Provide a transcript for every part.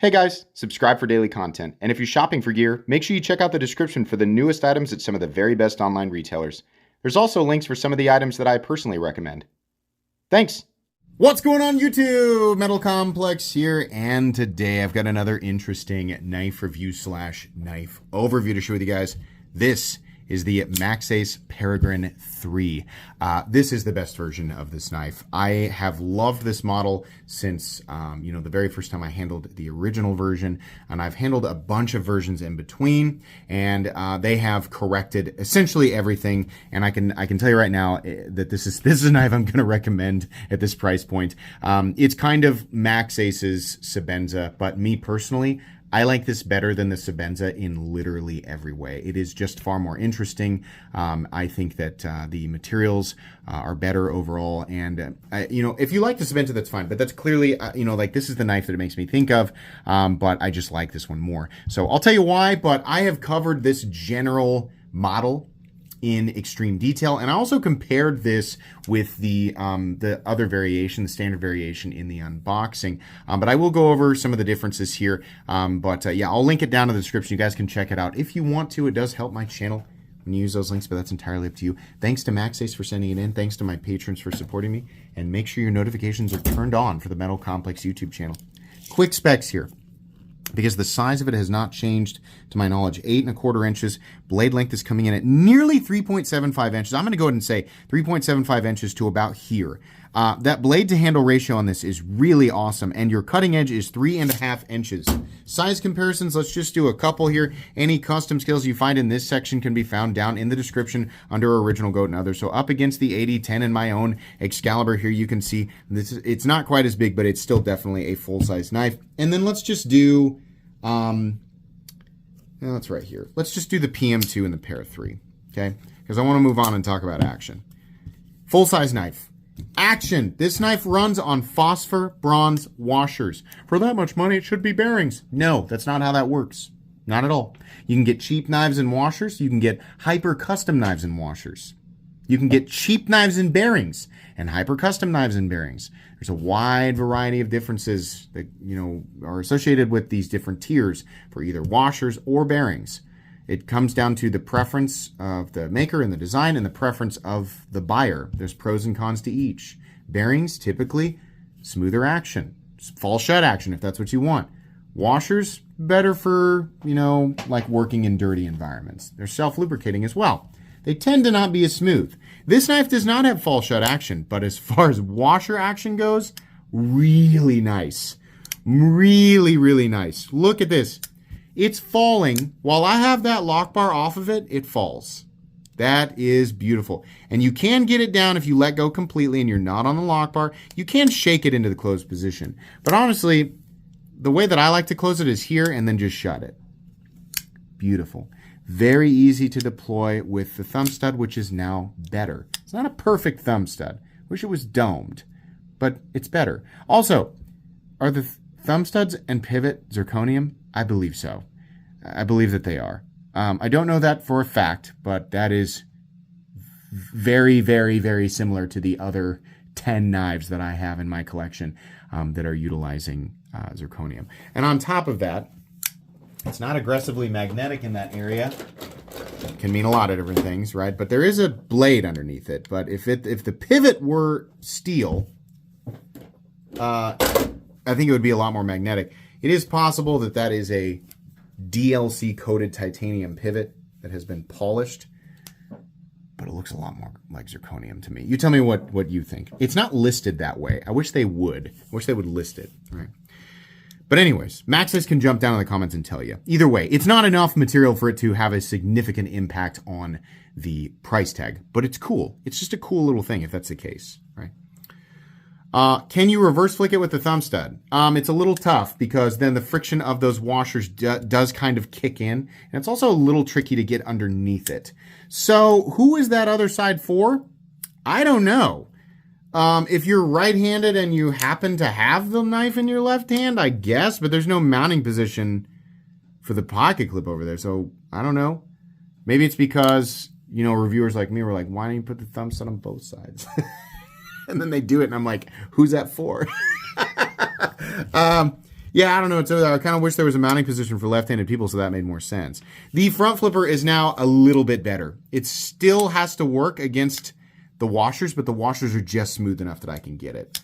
Hey guys, subscribe for daily content. And if you're shopping for gear, make sure you check out the description for the newest items at some of the very best online retailers. There's also links for some of the items that I personally recommend. Thanks! What's going on YouTube? Metal Complex here, and today I've got another interesting knife review slash knife overview to share with you guys. This is the Maxace Peregrine 3. This is the best version of this knife. I have loved this model since, the very first time I handled the original version, and I've handled a bunch of versions in between, and they have corrected essentially everything. And I can tell you right now that this is a knife I'm going to recommend at this price point. It's kind of Maxace's Sebenza, but me personally, I like this better than the Sebenza in literally every way. It is just far more interesting. I think that the materials are better overall. And, if you like the Sebenza, that's fine. But that's clearly, this is the knife that it makes me think of. But I just like this one more. So I'll tell you why. But I have covered this general model in extreme detail, and I also compared this with the other variation, the standard variation in the unboxing. But I will go over some of the differences here. I'll link it down in the description. You guys can check it out if you want to. It does help my channel when you use those links, but that's entirely up to you. Thanks to Maxace for sending it in. Thanks to my patrons for supporting me, and make sure your notifications are turned on for the Metal Complex YouTube channel. Quick specs here, because the size of it has not changed to my knowledge. 8 1/4 inches. Blade length is coming in at nearly 3.75 inches. I'm going to go ahead and say 3.75 inches to about here. That blade to handle ratio on this is really awesome, and your cutting edge is 3.5 inches. Size comparisons, let's just do a couple here. Any custom skills you find in this section can be found down in the description under Original Goat and Others. So up against the 8010 in my own Excalibur here, you can see this. It's not quite as big, but it's still definitely a full-size knife. And then let's just do, that's right here. Let's just do the PM2 and the Para 3, okay? Because I want to move on and talk about action. Full-size knife. Action! This knife runs on phosphor bronze washers. For that much money, it should be bearings. No, that's not how that works. Not at all. You can get cheap knives and washers. You can get hyper custom knives and washers. You can get cheap knives and bearings and hyper custom knives and bearings. There's a wide variety of differences that, are associated with these different tiers for either washers or bearings. It comes down to the preference of the maker and the design and the preference of the buyer. There's pros and cons to each. Bearings, typically smoother action, fall shut action if that's what you want. Washers, better for, like working in dirty environments. They're self-lubricating as well. They tend to not be as smooth. This knife does not have fall shut action, but as far as washer action goes, really nice. Really, really nice. Look at this. It's falling. While I have that lock bar off of it, it falls. That is beautiful. And you can get it down if you let go completely and you're not on the lock bar. You can shake it into the closed position. But honestly, the way that I like to close it is here and then just shut it. Beautiful. Very easy to deploy with the thumb stud, which is now better. It's not a perfect thumb stud. Wish it was domed, but it's better. Also, are the thumb studs and pivot zirconium? I believe so. I believe that they are. I don't know that for a fact, but that is very, very, very similar to the other 10 knives that I have in my collection that are utilizing zirconium. And on top of that, it's not aggressively magnetic in that area. It can mean a lot of different things, right? But there is a blade underneath it. But if the pivot were steel, I think it would be a lot more magnetic. It is possible that that is a DLC-coated titanium pivot that has been polished, but it looks a lot more like zirconium to me. You tell me what you think. It's not listed that way. I wish they would. I wish they would list it. All right. But anyways, Maxace can jump down in the comments and tell you. Either way, it's not enough material for it to have a significant impact on the price tag, but it's cool. It's just a cool little thing if that's the case, right? Can you reverse flick it with the thumb stud? It's a little tough because then the friction of those washers does kind of kick in. And it's also a little tricky to get underneath it. So who is that other side for? I don't know. If you're right-handed and you happen to have the knife in your left hand, I guess, but there's no mounting position for the pocket clip over there. So I don't know. Maybe it's because, reviewers like me were like, why don't you put the thumb stud on both sides? And then they do it, and I'm like, who's that for? Yeah, I don't know. I kind of wish there was a mounting position for left-handed people so that made more sense. The front flipper is now a little bit better. It still has to work against the washers, but the washers are just smooth enough that I can get it.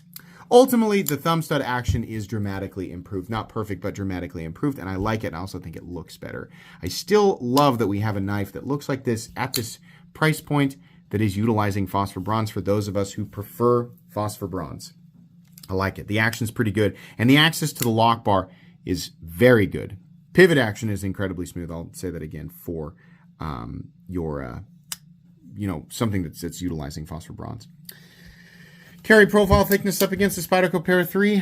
Ultimately, the thumb stud action is dramatically improved. Not perfect, but dramatically improved, and I like it. I also think it looks better. I still love that we have a knife that looks like this at this price point that is utilizing phosphor bronze for those of us who prefer phosphor bronze. I like it. The action's pretty good, and the access to the lock bar is very good. Pivot action is incredibly smooth. I'll say that again for something that's utilizing phosphor bronze. Carry profile thickness up against the Spyderco Para 3.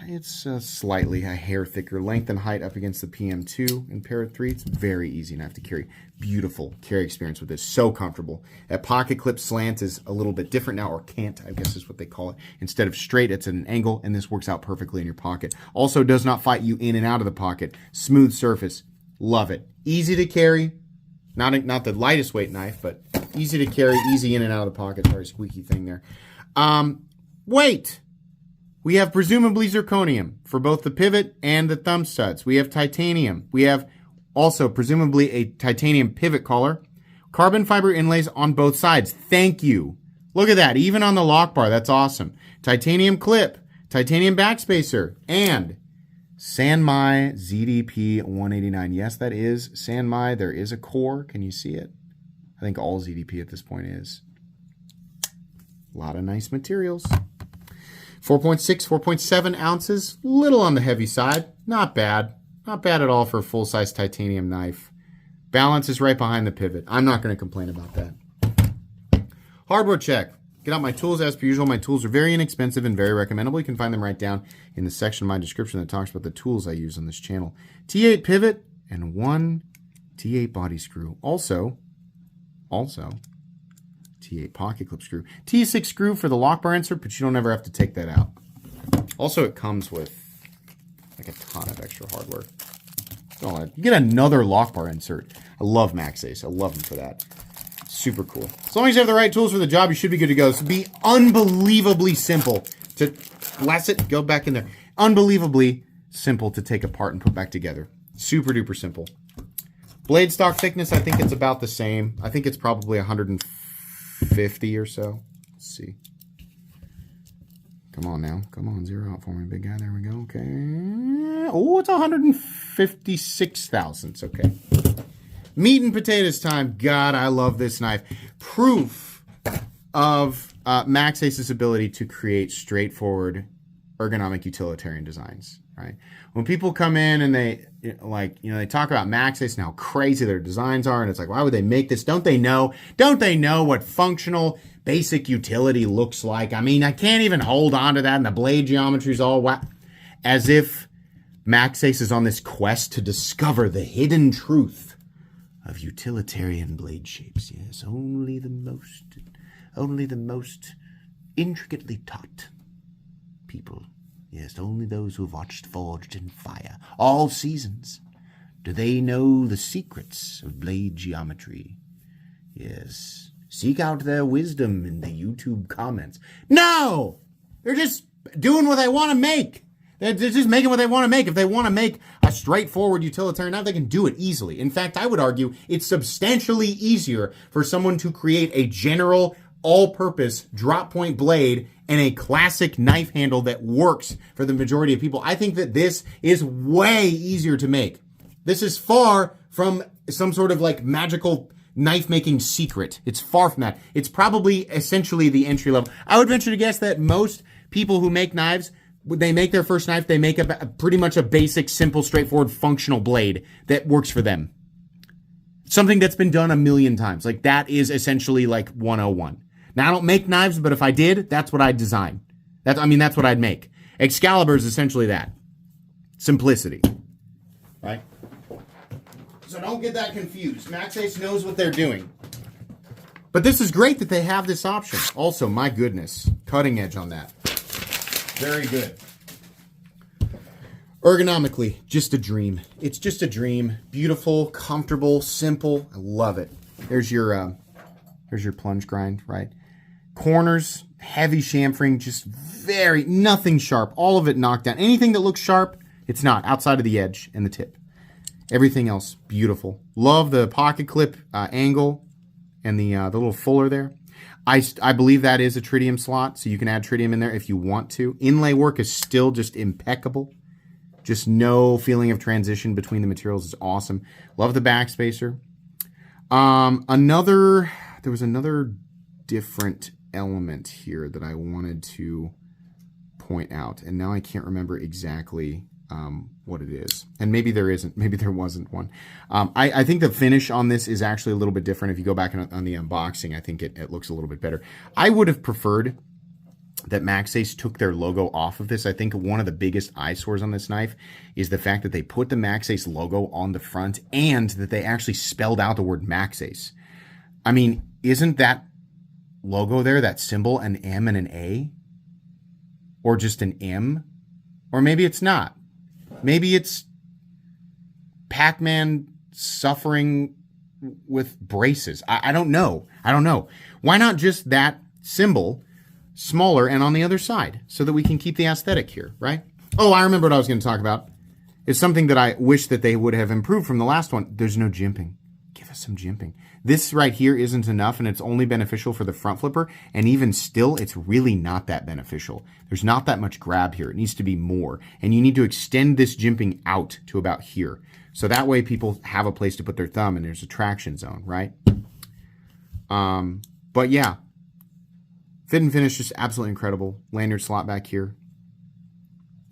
It's slightly a hair thicker. Length and height up against the PM2 in Para 3. It's very easy knife to carry. Beautiful carry experience with this. So comfortable. That pocket clip slant is a little bit different now, or cant, I guess is what they call it. Instead of straight, it's at an angle, and this works out perfectly in your pocket. Also does not fight you in and out of the pocket. Smooth surface. Love it. Easy to carry. Not the lightest weight knife, but easy to carry, easy in and out of the pocket. Sorry, squeaky thing there. Weight. We have presumably zirconium for both the pivot and the thumb studs. We have titanium. We have also presumably a titanium pivot collar. Carbon fiber inlays on both sides. Thank you. Look at that. Even on the lock bar. That's awesome. Titanium clip. Titanium backspacer. And Sanmai ZDP 189. Yes, that is Sanmai. There is a core. Can you see it? I think all ZDP at this point is. A lot of nice materials. 4.6, 4.7 ounces. Little on the heavy side. Not bad. Not bad at all for a full-size titanium knife. Balance is right behind the pivot. I'm not going to complain about that. Hardware check. Get out my tools as per usual. My tools are very inexpensive and very recommendable. You can find them right down in the section of my description that talks about the tools I use on this channel. T8 pivot and one T8 body screw. Also, T8 pocket clip screw. T6 screw for the lock bar insert, but you don't ever have to take that out. Also, it comes with like a ton of extra hardware. Oh, you get another lock bar insert. I love Maxace. I love them for that. Super cool. As long as you have the right tools for the job, you should be good to go. This would be unbelievably simple to bless it, go back in there. Unbelievably simple to take apart and put back together. Super duper simple. Blade stock thickness, I think it's about the same. I think it's probably 150 or so. Let's see. Come on now. Come on, zero out for me, big guy. There we go. Okay. Oh, it's 156 thousandths. Okay. Meat and potatoes time. God, I love this knife. Proof of Maxace's ability to create straightforward ergonomic utilitarian designs, right? When people come in and they talk about Maxace and how crazy their designs are, and it's like, why would they make this? Don't they know what functional basic utility looks like? I mean, I can't even hold on to that, and the blade geometry is all as if Maxace is on this quest to discover the hidden truth of utilitarian blade shapes. Yes, only the most intricately taught people. Yes, only those who have watched Forged in Fire all seasons do they know the secrets of blade geometry. Yes, seek out their wisdom in the YouTube comments. No! They're just doing what they want to make. They're just making what they want to make. If they want to make a straightforward utilitarian knife, they can do it easily. In fact, I would argue it's substantially easier for someone to create a general, all-purpose drop point blade and a classic knife handle that works for the majority of people. I think that this is way easier to make. This is far from some sort of like magical knife-making secret. It's far from that. It's probably essentially the entry level. I would venture to guess that most people who make knives, when they make their first knife, they make a pretty much a basic, simple, straightforward, functional blade that works for them. Something that's been done a million times. Like that is essentially like 101. Now I don't make knives, but if I did, that's what I'd design. That's what I'd make. Excalibur is essentially that. Simplicity. Right? So don't get that confused. Maxace knows what they're doing. But this is great that they have this option. Also, my goodness, cutting edge on that. Very good. Ergonomically, just a dream. It's just a dream. Beautiful, comfortable, simple. I love it. There's your plunge grind, right? Corners, heavy chamfering, just nothing sharp. All of it knocked down. Anything that looks sharp, It's not, outside of the edge and the tip. Everything else, beautiful. Love the pocket clip angle and the little fuller there. I believe that is a tritium slot, so you can add tritium in there if you want to. Inlay work is still just impeccable. Just no feeling of transition between the materials is awesome. Love the backspacer. There was another different element here that I wanted to point out, and now I can't remember exactly what it is. And maybe there isn't. Maybe there wasn't one. I think the finish on this is actually a little bit different. If you go back on the unboxing, I think it looks a little bit better. I would have preferred that Maxace took their logo off of this. I think one of the biggest eyesores on this knife is the fact that they put the Maxace logo on the front and that they actually spelled out the word Maxace. I mean, isn't that logo there, that symbol, an M and an A? Or just an M? Or maybe it's not. Maybe it's Pac-Man suffering with braces. I don't know. I don't know. Why not just that symbol smaller and on the other side so that we can keep the aesthetic here, right? Oh, I remember what I was going to talk about. It's something that I wish that they would have improved from the last one. There's no jimping. Give us some jimping. This right here isn't enough, and it's only beneficial for the front flipper, and even still, it's really not that beneficial. There's not that much grab here. It needs to be more, and you need to extend this jimping out to about here. So that way people have a place to put their thumb, and there's a traction zone, right? But yeah, fit and finish, just absolutely incredible. Lanyard slot back here.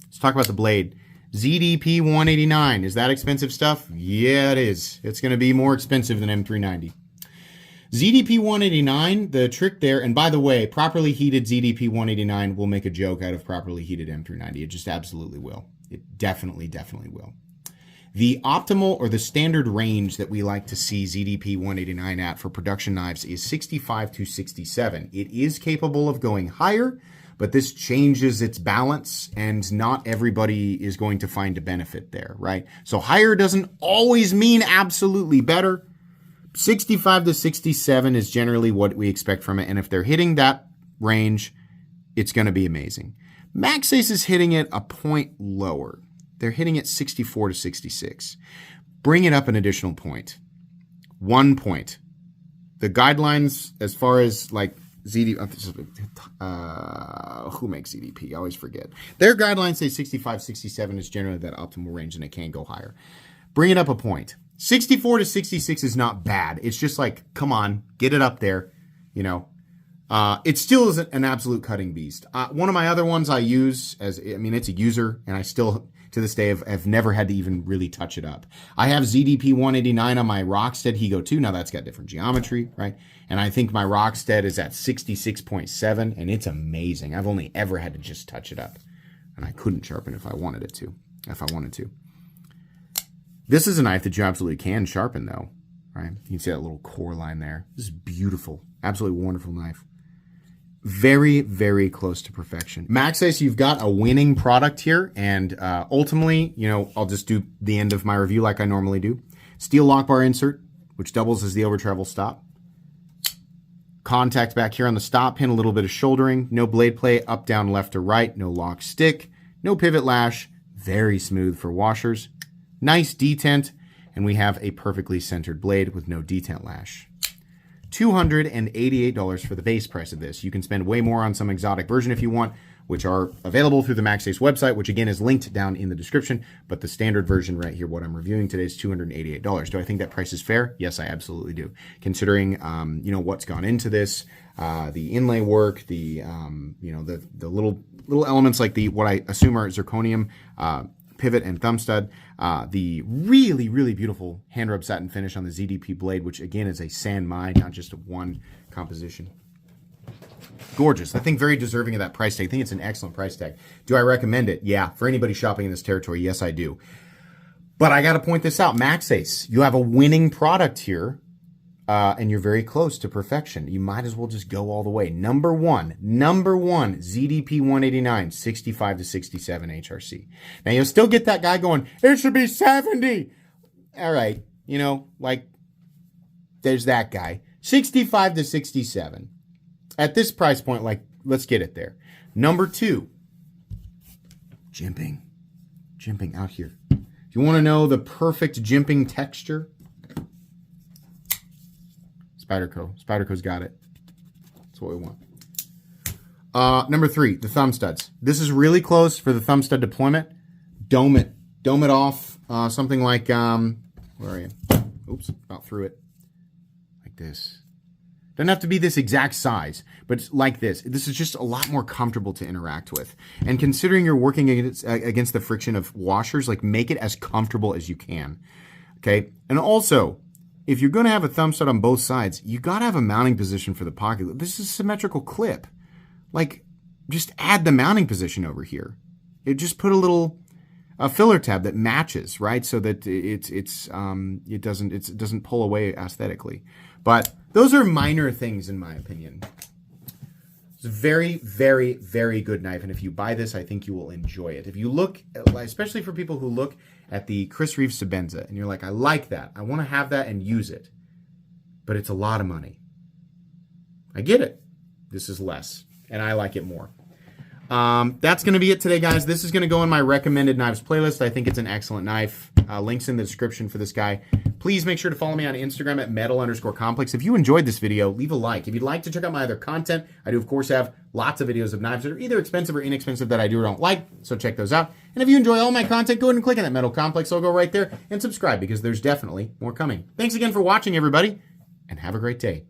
Let's talk about the blade. ZDP 189. Is that expensive stuff? Yeah, it is. It's going to be more expensive than M390. ZDP 189, the trick there, and by the way, properly heated ZDP 189 will make a joke out of properly heated M390. It just absolutely will. It definitely will. The optimal or the standard range that we like to see ZDP 189 at for production knives is 65 to 67. It is capable of going higher, but this changes its balance, and not everybody is going to find a benefit there, right? So higher doesn't always mean absolutely better. 65 to 67 is generally what we expect from it, and if they're hitting that range, it's going to be amazing. Maxace is hitting it a point lower. They're hitting it 64 to 66. Bring it up an additional point. 1 point. The guidelines as far as like ZDP, who makes ZDP? I always forget. Their guidelines say 65, 67 is generally that optimal range, and it can go higher. Bring it up a point. 64 to 66 is not bad. It's just like, come on, get it up there. You know, it still isn't an absolute cutting beast. One of my other ones I use it's a user, and I still, to this day, have never had to even really touch it up. I have ZDP 189 on my Rockstead Higo 2. Now that's got different geometry, right? And I think my Rockstead is at 66.7, and it's amazing. I've only ever had to just touch it up, and I couldn't sharpen if I wanted to. This is a knife that you absolutely can sharpen, though, right? You can see that little core line there. This is beautiful. Absolutely wonderful knife. Very, very close to perfection. Maxace, you've got a winning product here, and ultimately, I'll just do the end of my review like I normally do. Steel lock bar insert, which doubles as the over travel stop. Contact back here on the stop pin, a little bit of shouldering. No blade play, up, down, left, or right. No lock stick. No pivot lash. Very smooth for washers. Nice detent, and we have a perfectly centered blade with no detent lash. $288 for the base price of this. You can spend way more on some exotic version if you want, which are available through the Maxace website, which again is linked down in the description. But the standard version right here, what I'm reviewing today, is $288. Do I think that price is fair? Yes, I absolutely do. Considering what's gone into this, the inlay work, the little elements like what I assume are zirconium pivot and thumb stud, the really, really beautiful hand rub satin finish on the ZDP blade, which again is a San Mai, not just a one composition. Gorgeous. I think very deserving of that price tag. I think it's an excellent price tag. Do I recommend it? Yeah. For anybody shopping in this territory, yes, I do. But I got to point this out. Maxace, you have a winning product here, and you're very close to perfection. You might as well just go all the way. Number one, ZDP 189, 65 to 67 HRC. Now, you'll still get that guy going, it should be 70. All right. There's that guy. 65 to 67. At this price point, let's get it there. Number two, jimping. jimping out here. If you want to know the perfect jimping texture, Spyderco. Spyderco's got it. That's what we want. Number 3, the thumb studs. This is really close for the thumb stud deployment. Dome it. Dome it off. Something like, where are you? Oops, about through it. Like this. Doesn't have to be this exact size, but it's like this. This is just a lot more comfortable to interact with. And considering you're working against the friction of washers, like make it as comfortable as you can. Okay? And also, if you're going to have a thumb stud on both sides, you got to have a mounting position for the pocket. This is a symmetrical clip. Like, just add the mounting position over here. It just put a filler tab that matches, right? So that it doesn't pull away aesthetically. But those are minor things in my opinion. It's a very, very, very good knife, and if you buy this, I think you will enjoy it. If you look, especially for people who look at the Chris Reeve Sebenza, and you're like, I like that, I want to have that and use it, but it's a lot of money. I get it. This is less, and I like it more. That's going to be it today, guys. This is going to go in my recommended knives playlist. I think it's an excellent knife. Links in the description for this guy. Please make sure to follow me on Instagram at metal_complex. If you enjoyed this video, leave a like. If you'd like to check out my other content, I do, of course, have lots of videos of knives that are either expensive or inexpensive that I do or don't like, so check those out. And if you enjoy all my content, go ahead and click on that Metal Complex logo right there and subscribe because there's definitely more coming. Thanks again for watching, everybody, and have a great day.